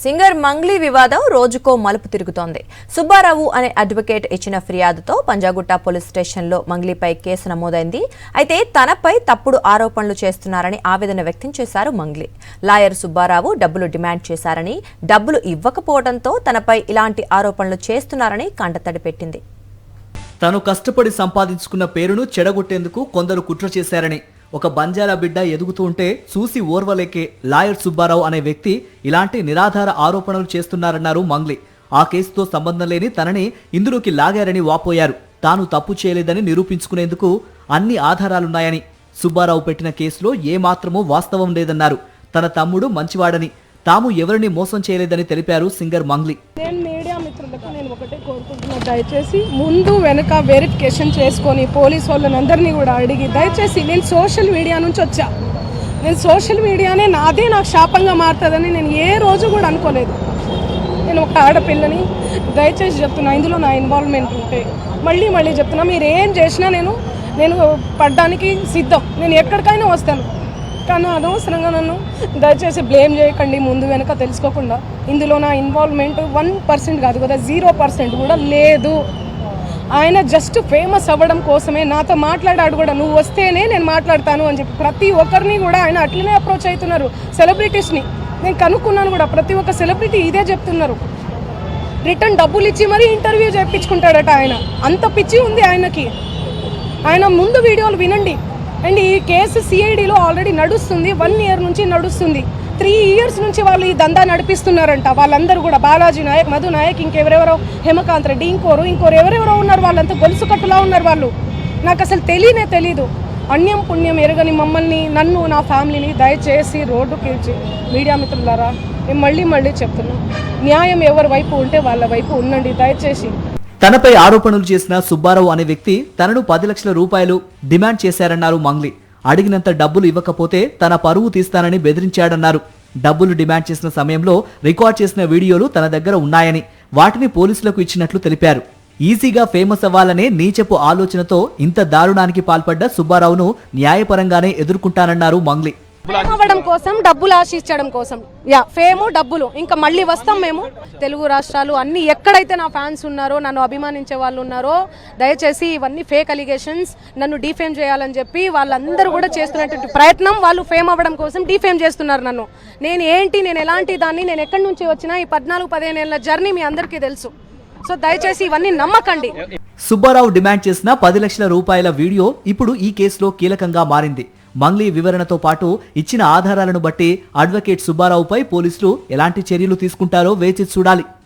Singer Mangli వివాదం రోజుకో మలుపు తిరుగుతోంది. సుబ్బారావు అనే అడ్వకేట్ ఇచ్చిన ఫిర్యాదుతో పంజాగుట్ట పోలీస్ స్టేషన్లో మంగ్లీపై కేసు నమోదైంది. అయితే తనపై తప్పుడు ఆరోపణలు చేస్తున్నారని ఆవేదన వ్యక్తం చేశారు మంగ్లీ. లాయర్ సుబ్బారావు డబ్బులు డిమాండ్ చేశారని, డబ్బులు ఇవ్వకపోవడంతో తనపై ఇలాంటి ఆరోపణలు చేస్తున్నారని కంటతడి పెట్టింది. తను కష్టపడి సంపాదించుకున్న పేరును చెడగొట్టేందుకు కొందరు కుట్ర చేశారని, ఒక బంజారా బిడ్డ ఎదుగుతూ ఉంటే చూసి ఓర్వలేకే లాయర్ సుబ్బారావు అనే వ్యక్తి ఇలాంటి నిరాధార ఆరోపణలు చేస్తున్నారన్నారు మంగ్లీ. ఆ కేసుతో సంబంధం లేని తనని ఇందులోకి లాగారని వాపోయారు. తాను తప్పు చేయలేదని నిరూపించుకునేందుకు అన్ని ఆధారాలున్నాయని, సుబ్బారావు పెట్టిన కేసులో ఏమాత్రమూ వాస్తవం లేదన్నారు. తన తమ్ముడు మంచివాడని, తాము ఎవరిని మోసం చేయలేదని తెలిపారు సింగర్ మంగ్లీ. మీడియా మిత్రులకు నేను ఒకటే కోరుకుంటున్నా, దయచేసి ముందు వెనుక వెరిఫికేషన్ చేసుకొని పోలీస్ వాళ్ళని అందరినీ కూడా అడిగి, దయచేసి నేను సోషల్ మీడియా నుంచి వచ్చా, నేను సోషల్ మీడియానే నాకు శాపంగా మారుతుందని నేను ఏ రోజు కూడా అనుకోలేదు. నేను ఒక ఆడపిల్లని, దయచేసి చెప్తున్నా, ఇందులో నా ఇన్వాల్వ్మెంట్ ఉంటే మళ్ళీ చెప్తున్నా, మీరు ఏం చేసినా నేను పడ్డానికి సిద్ధం, నేను ఎక్కడికైనా వస్తాను. కానీ అనవసరంగా నన్ను దయచేసి బ్లేమ్ చేయకండి ముందు వెనక తెలుసుకోకుండా. ఇందులో నా ఇన్వాల్వ్మెంట్ 1% కాదు కదా, 0% కూడా లేదు. ఆయన జస్ట్ ఫేమస్ అవ్వడం కోసమే నాతో మాట్లాడాడు కూడా, నువ్వు వస్తేనే నేను మాట్లాడతాను అని చెప్పి ప్రతి ఒక్కరిని కూడా ఆయన అట్లనే అప్రోచ్ అవుతున్నారు. సెలబ్రిటీస్ని నేను కనుక్కున్నాను కూడా, ప్రతి ఒక్క సెలబ్రిటీ ఇదే చెప్తున్నారు. రిటర్న్ డబ్బులు ఇచ్చి మరీ ఇంటర్వ్యూ చేయించుకుంటాడట ఆయన, అంత పిచ్చి ఉంది ఆయనకి. ఆయన ముందు వీడియోలు వినండి. అండ్ ఈ కేసు సిఐడిలో ఆల్రెడీ నడుస్తుంది, 1 ఇయర్ నుంచి నడుస్తుంది. 3 ఇయర్స్ నుంచి వాళ్ళు ఈ దందా నడిపిస్తున్నారంట. వాళ్ళందరూ కూడా బాలాజీ నాయక్, మధు నాయక్, ఇంకెవరెవరో హేమకాంత్ రెడ్డి, ఇంకోరు ఎవరెవరో ఉన్నారు. వాళ్ళంతా గొలుసు కట్టులా ఉన్నారు వాళ్ళు. నాకు అసలు తెలీదు. అన్యం పుణ్యం ఎరగని మమ్మల్ని, నన్ను, నా ఫ్యామిలీని దయచేసి రోడ్డుకి ఇచ్చి, మీడియా మిత్రులారా నేను మళ్ళీ చెప్తున్నా, న్యాయం ఎవరి వైపు ఉంటే వాళ్ళ వైపు ఉండండి దయచేసి. తనపై ఆరోపణలు చేసిన సుబ్బారావు అనే వ్యక్తి తనను 10 లక్షల రూపాయలు డిమాండ్ చేశారన్నారు మంగ్లీ. అడిగినంత డబ్బులు ఇవ్వకపోతే తన పరువు తీస్తానని బెదిరించాడన్నారు. డబ్బులు డిమాండ్ చేసిన సమయంలో రికార్డ్ చేసిన వీడియోలు తన దగ్గర ఉన్నాయని, వాటిని పోలీసులకు ఇచ్చినట్లు తెలిపారు. ఈజీగా ఫేమస్ అవ్వాలనే నీచపు ఆలోచనతో ఇంత దారుణానికి పాల్పడ్డ సుబ్బారావును న్యాయపరంగానే ఎదుర్కొంటానన్నారు మంగ్లీ. అవ్వడం కోసం, డబ్బులు ఆశించడం కోసం, ఫేము డబ్బులు, ఇంకా మళ్ళీ వస్తాం మేము. తెలుగు రాష్ట్రాలు అన్ని ఎక్కడైతే నా ఫ్యాన్స్ ఉన్నారో, నన్ను అభిమానించే వాళ్ళు ఉన్నారో, దయచేసి ఇవన్నీ ఫేక్ అలిగేషన్స్, నన్ను డిఫేమ్ చేయాలని చెప్పి వాళ్ళందరూ కూడా చేస్తున్నటువంటి ప్రయత్నం. వాళ్ళు ఫేమ్ అవ్వడం కోసం డిఫేమ్ చేస్తున్నారు నన్ను. నేను ఎలాంటి దాన్ని, నేను ఎక్కడి నుంచి వచ్చినా ఈ 14-15 ఏళ్ల జర్నీ మీ అందరికీ తెలుసు. సో దయచేసి ఇవన్నీ నమ్మకండి. సుబ్బారావు డిమాండ్ చేసిన 10 లక్షల రూపాయల వీడియో ఇప్పుడు ఈ కేసులో కీలకంగా మారింది. మంగ్లీ వివరణతో పాటు ఇచ్చిన ఆధారాలను బట్టి అడ్వకేట్ సుబ్బారావుపై పోలీసులు ఎలాంటి చర్యలు తీసుకుంటారో వేచి చూడాలి.